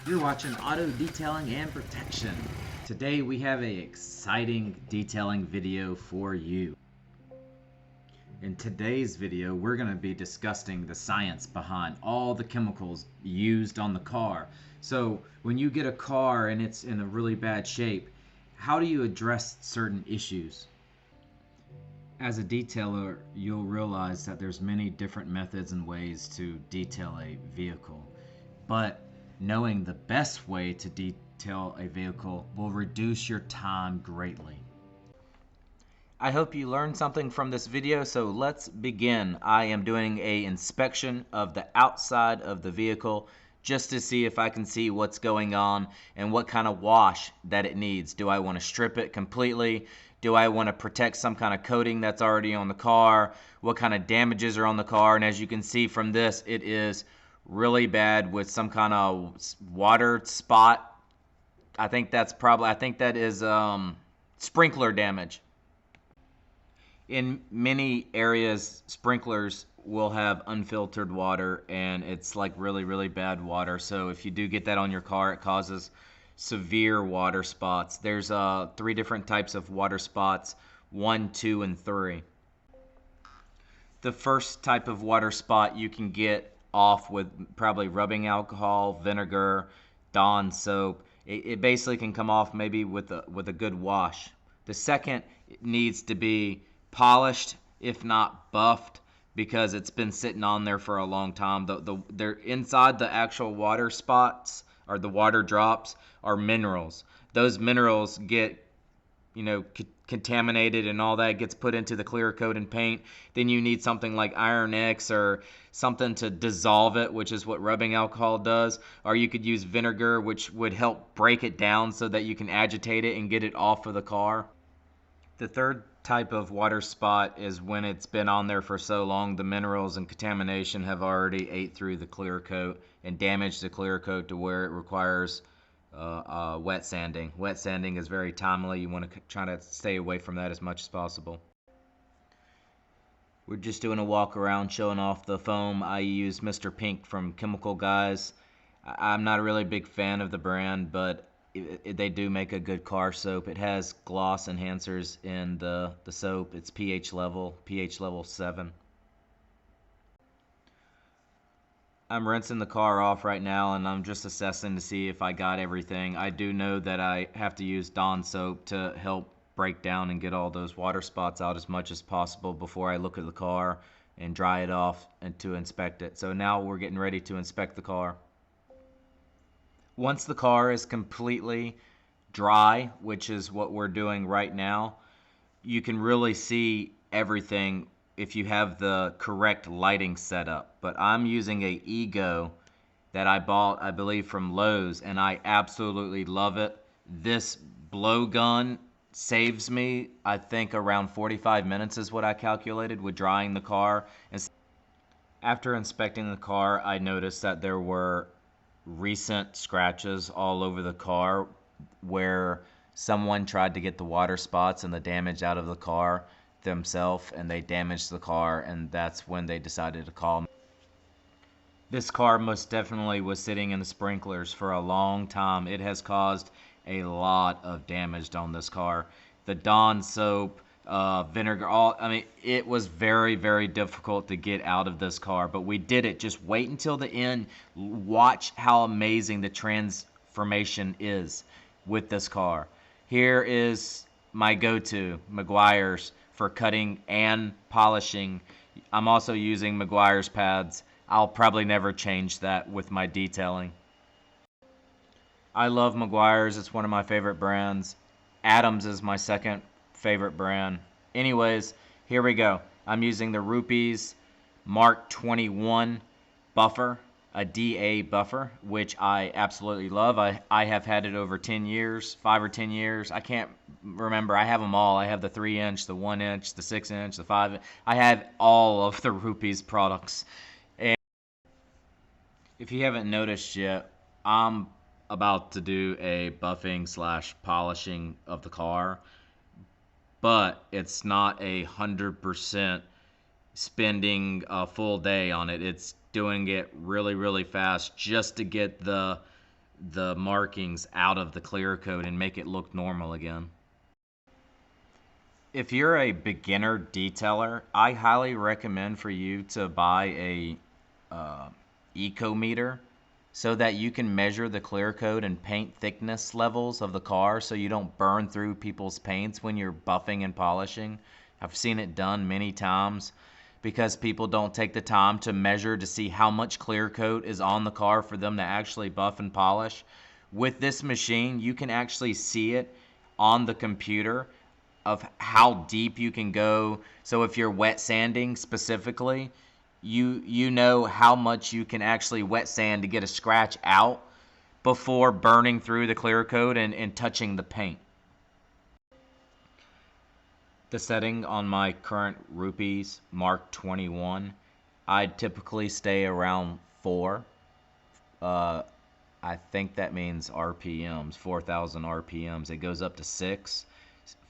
You're watching Auto Detailing and Protection. Today we have an exciting detailing video for you. In today's video, we're going to be discussing the science behind all the chemicals used on the car. So when you get a car and it's in a really bad shape, how do you address certain issues? As a detailer, you'll realize that there's many different methods and ways to detail a vehicle. But knowing the best way to detail a vehicle will reduce your time greatly. I hope you learned something from this video, so let's begin. I am doing an inspection of the outside of the vehicle just to see if I can see what's going on and what kind of wash that it needs. Do I want to strip it completely? Do I want to protect some kind of coating that's already on the car? What kind of damages are on the car? And as you can see from this, it is really bad with some kind of water spot. I think that is sprinkler damage. In many areas, sprinklers will have unfiltered water, and it's like really bad water. So if you do get that on your car, it causes severe water spots. There's 3 different types of water spots: 1, 2, and 3. The first type of water spot you can get off with probably rubbing alcohol, vinegar, Dawn soap. It basically can come off maybe with a good wash. The second needs to be polished, if not buffed, because it's been sitting on there for a long time. They're inside the actual water spots, or the water drops, are minerals. Those minerals get contaminated, and all that gets put into the clear coat and paint. Then you need something like Iron X or something to dissolve it, which is what rubbing alcohol does. Or you could use vinegar, which would help break it down so that you can agitate it and get it off of the car. The third type of water spot is when it's been on there for so long, the minerals and contamination have already ate through the clear coat and damaged the clear coat to where it requires wet sanding. Wet sanding is very timely. You want to try to stay away from that as much as possible. We're just doing a walk around showing off the foam. I use Mr. Pink from Chemical Guys. I'm not a really big fan of the brand, but they do make a good car soap. It has gloss enhancers in the soap. It's pH level 7. I'm rinsing the car off right now, and I'm just assessing to see if I got everything. I do know that I have to use Dawn soap to help break down and get all those water spots out as much as possible before I look at the car and dry it off and to inspect it. So now we're getting ready to inspect the car. Once the car is completely dry, which is what we're doing right now, you can really see everything if you have the correct lighting setup. But I'm using a Ego that I bought, I believe, from Lowe's, and I absolutely love it. This blowgun saves me, I think, around 45 minutes is what I calculated with drying the car. And after inspecting the car, I noticed that there were recent scratches all over the car where someone tried to get the water spots and the damage out of the car themselves, and they damaged the car, and that's when they decided to call me. This car most definitely was sitting in the sprinklers for a long time. It has caused a lot of damage on this car. The Dawn soap, vinegar, it was very difficult to get out of this car, but we did it. Just wait until the end. Watch how amazing the transformation is with this car. Here is my go-to, Meguiar's, for cutting and polishing. I'm also using Meguiar's pads. I'll probably never change that with my detailing. I love Meguiar's. It's one of my favorite brands. Adams is my second favorite brand. Anyways, here we go. I'm using the Rupees Mark 21 buffer, a DA buffer, which I absolutely love. I have had it over 10 years, 5 or 10 years. I can't remember. I have them all. I have the 3-inch, the 1-inch, the 6-inch, the 5. I have all of the Rupees products. And if you haven't noticed yet, I'm about to do a buffing / polishing of the car, but it's not 100% spending a full day on it. It's doing it really fast just to get the the markings out of the clear coat and make it look normal again. If you're a beginner detailer, I highly recommend for you to buy a eco meter so that you can measure the clear coat and paint thickness levels of the car so you don't burn through people's paints when you're buffing and polishing. I've seen it done many times because people don't take the time to measure to see how much clear coat is on the car for them to actually buff and polish. With this machine, you can actually see it on the computer of how deep you can go. So if you're wet sanding specifically, you know how much you can actually wet sand to get a scratch out before burning through the clear coat and touching the paint. The setting on my current Rupees Mark 21, I'd typically stay around 4. I think that means RPMs, 4,000 RPMs. It goes up to 6.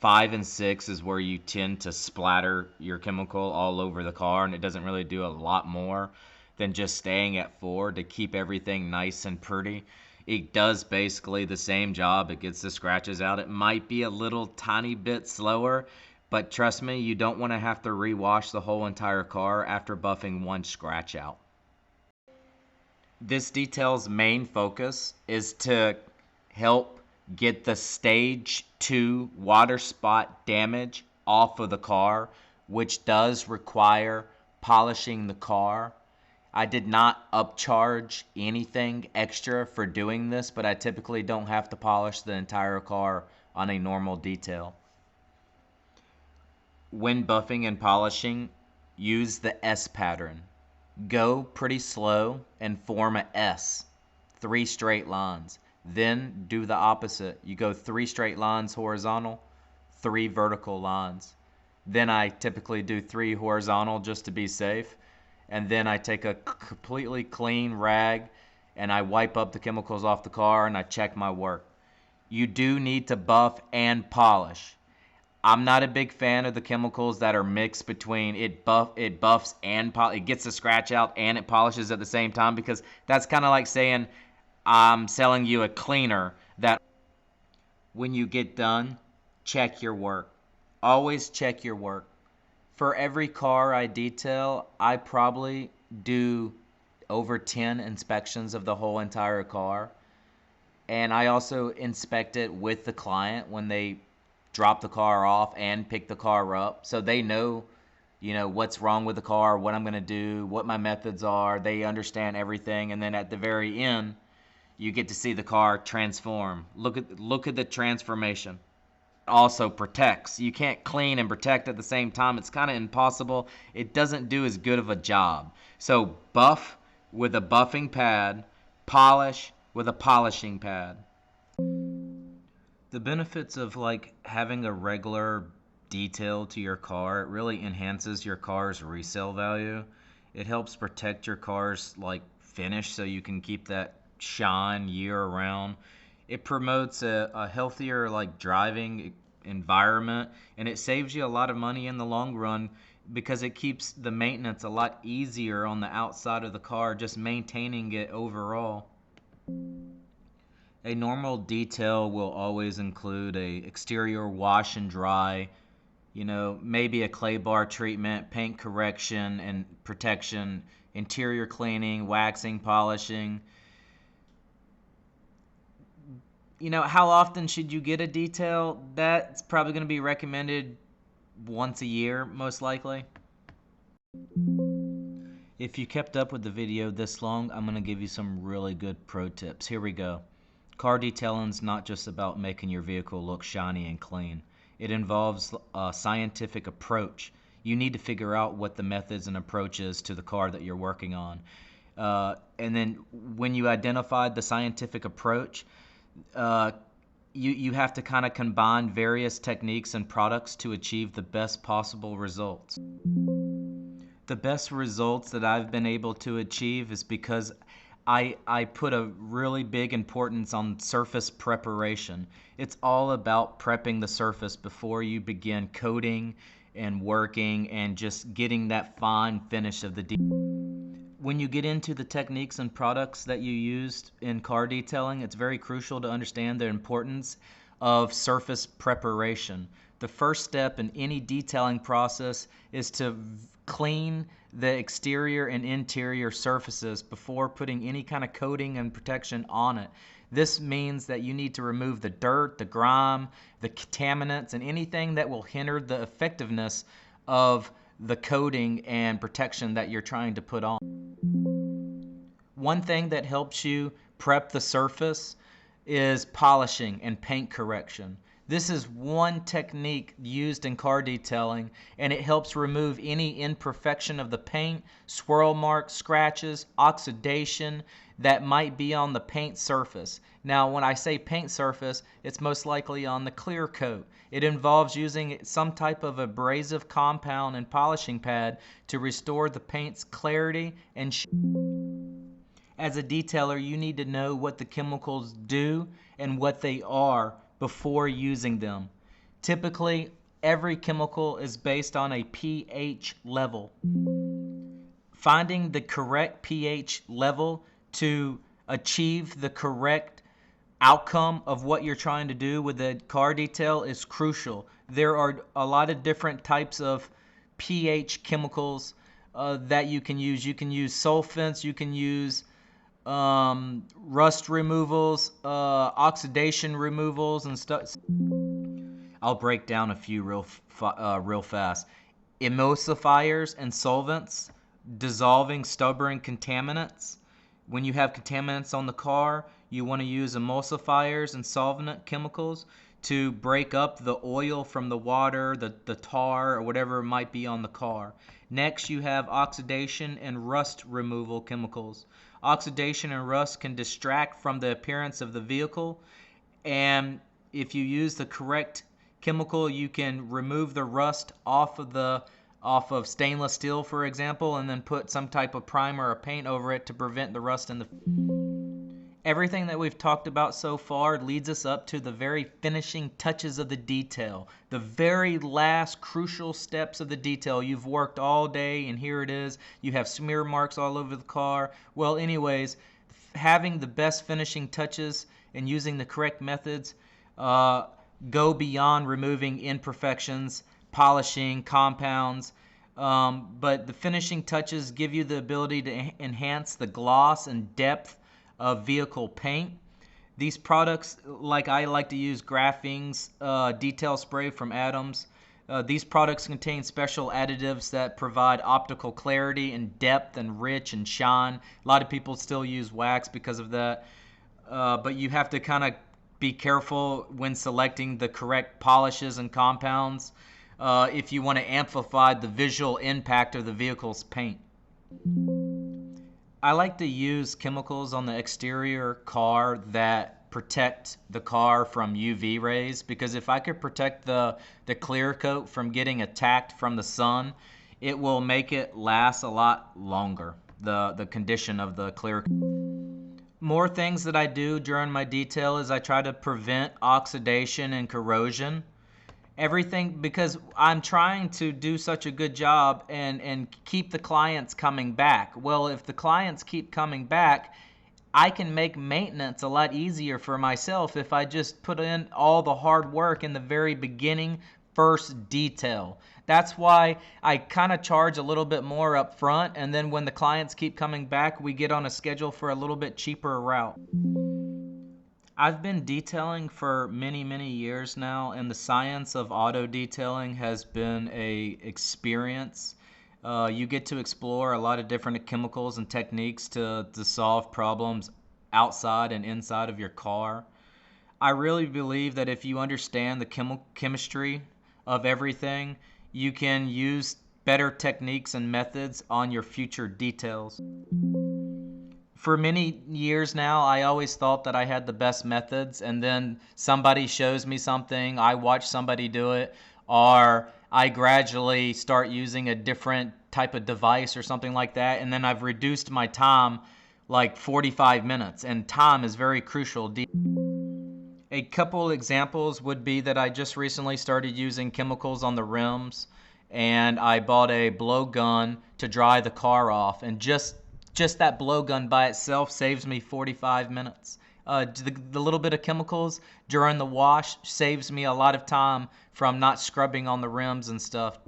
5 and 6 is where you tend to splatter your chemical all over the car, and it doesn't really do a lot more than just staying at 4 to keep everything nice and pretty. It does basically the same job. It gets the scratches out. It might be a little tiny bit slower, but trust me, you don't want to have to rewash the whole entire car after buffing one scratch out. This detail's main focus is to help get the stage 2 water spot damage off of the car, which does require polishing the car. I did not upcharge anything extra for doing this, but I typically don't have to polish the entire car on a normal detail. When buffing and polishing, use the S pattern. Go pretty slow and form a S, 3 straight lines. Then do the opposite. You go 3 straight lines horizontal, 3 vertical lines. Then I typically do 3 horizontal just to be safe. And then I take a completely clean rag and I wipe up the chemicals off the car and I check my work. You do need to buff and polish. I'm not a big fan of the chemicals that are mixed between it buffs and it gets the scratch out and it polishes at the same time, because that's kind of like saying I'm selling you a cleaner that when you get done, check your work. Always check your work. For every car I detail, I probably do over 10 inspections of the whole entire car. And I also inspect it with the client when they drop the car off and pick the car up, so they know, what's wrong with the car, what I'm going to do, what my methods are. They understand everything, and then at the very end, you get to see the car transform. Look at the transformation. Also protects. You can't clean and protect at the same time. It's kind of impossible. It doesn't do as good of a job. So buff with a buffing pad, polish with a polishing pad. The benefits of having a regular detail to your car, it really enhances your car's resale value. It helps protect your car's finish so you can keep that shine year round. It promotes a healthier driving environment, and it saves you a lot of money in the long run because it keeps the maintenance a lot easier on the outside of the car, just maintaining it overall. A normal detail will always include a exterior wash and dry, maybe a clay bar treatment, paint correction and protection, interior cleaning, waxing, polishing. How often should you get a detail? That's probably going to be recommended once a year, most likely. If you kept up with the video this long, I'm going to give you some really good pro tips. Here we go. Car detailing is not just about making your vehicle look shiny and clean. It involves a scientific approach. You need to figure out what the methods and approaches to the car that you're working on. And then when you identify the scientific approach, you have to kind of combine various techniques and products to achieve the best possible results. The best results that I've been able to achieve is because I put a really big importance on surface preparation. It's all about prepping the surface before you begin coating and working and just getting that fine finish of the detail. When you get into the techniques and products that you used in car detailing, it's very crucial to understand the importance of surface preparation. The first step in any detailing process is to clean the exterior and interior surfaces before putting any kind of coating and protection on it. This means that you need to remove the dirt, the grime, the contaminants, and anything that will hinder the effectiveness of the coating and protection that you're trying to put on. One thing that helps you prep the surface is polishing and paint correction. This is one technique used in car detailing, and it helps remove any imperfection of the paint, swirl marks, scratches, oxidation that might be on the paint surface. Now, when I say paint surface, it's most likely on the clear coat. It involves using some type of abrasive compound and polishing pad to restore the paint's clarity and As a detailer, you need to know what the chemicals do and what they are before using them. Typically, every chemical is based on a pH level. Finding the correct pH level to achieve the correct outcome of what you're trying to do with a car detail is crucial. There are a lot of different types of pH chemicals that you can use. You can use sulfents, you can use rust removals, oxidation removals, and stuff. I'll break down a few real fast. Emulsifiers and solvents, dissolving stubborn contaminants. When you have contaminants on the car, you want to use emulsifiers and solvent chemicals to break up the oil from the water, the tar, or whatever might be on the car. Next, you have oxidation and rust removal chemicals. Oxidation and rust can distract from the appearance of the vehicle, and if you use the correct chemical, you can remove the rust off of stainless steel, for example, and then put some type of primer or paint over it to prevent the rust in the... Everything that we've talked about so far leads us up to the very finishing touches of the detail. The very last crucial steps of the detail. You've worked all day and here it is. You have smear marks all over the car. Well, anyways, having the best finishing touches and using the correct methods go beyond removing imperfections, polishing, compounds. But the finishing touches give you the ability to enhance the gloss and depth of vehicle paint. These products, like I like to use Graphene's detail spray from Adams. These products contain special additives that provide optical clarity and depth and rich and shine. A lot of people still use wax because of that. But you have to kind of be careful when selecting the correct polishes and compounds if you want to amplify the visual impact of the vehicle's paint. I like to use chemicals on the exterior car that protect the car from UV rays, because if I could protect the clear coat from getting attacked from the sun, it will make it last a lot longer, the condition of the clear coat. More things that I do during my detail is I try to prevent oxidation and corrosion. Everything, because I'm trying to do such a good job and keep the clients coming back. Well, if the clients keep coming back, I can make maintenance a lot easier for myself if I just put in all the hard work in the very beginning, first detail. That's why I kind of charge a little bit more up front, and then when the clients keep coming back, we get on a schedule for a little bit cheaper route. I've been detailing for many, many years now, and the science of auto detailing has been a experience. You get to explore a lot of different chemicals and techniques to solve problems outside and inside of your car. I really believe that if you understand the chemistry of everything, you can use better techniques and methods on your future details. For many years now, I always thought that I had the best methods, and then somebody shows me something, I watch somebody do it, or I gradually start using a different type of device or something like that, and then I've reduced my time like 45 minutes, and time is very crucial. A couple examples would be that I just recently started using chemicals on the rims, and I bought a blow gun to dry the car off, and just Just that blowgun by itself saves me 45 minutes. The little bit of chemicals during the wash saves me a lot of time from not scrubbing on the rims and stuff.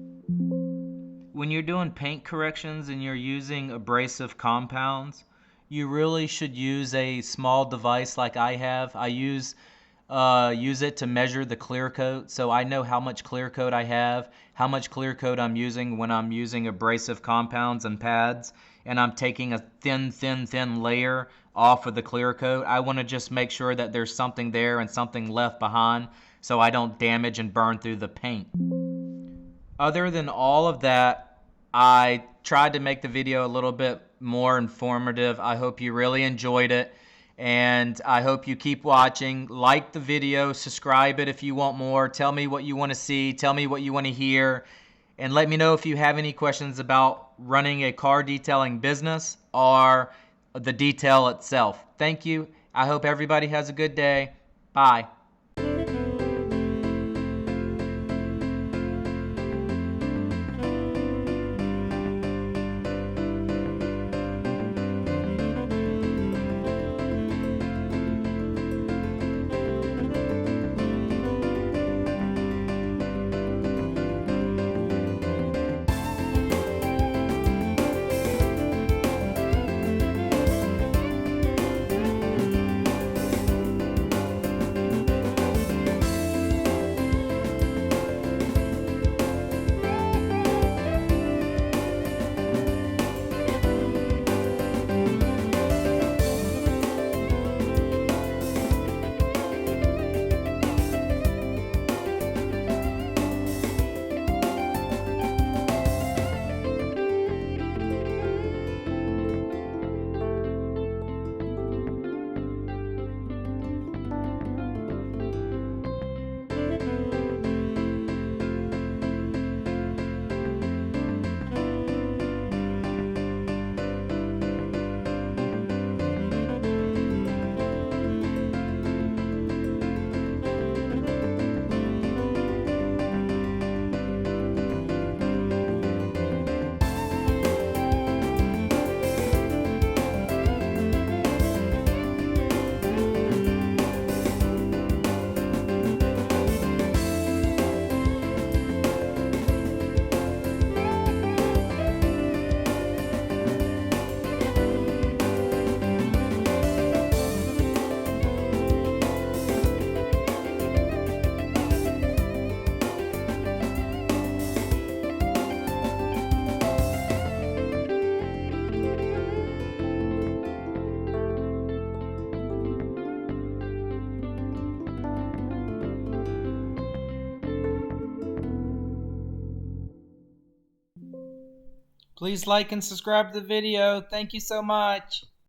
When you're doing paint corrections and you're using abrasive compounds, you really should use a small device like I have. I use it to measure the clear coat, so I know how much clear coat I have, how much clear coat I'm using when I'm using abrasive compounds and pads, and I'm taking a thin layer off of the clear coat. I want to just make sure that there's something there and something left behind so I don't damage and burn through the paint. Other than all of that, I tried to make the video a little bit more informative. I hope you really enjoyed it, and I hope you keep watching. Like the video, subscribe it if you want more. Tell me what you want to see, tell me what you want to hear, and let me know if you have any questions about running a car detailing business or the detail itself. Thank you. I hope everybody has a good day. Bye. Please like and subscribe to the video. Thank you so much.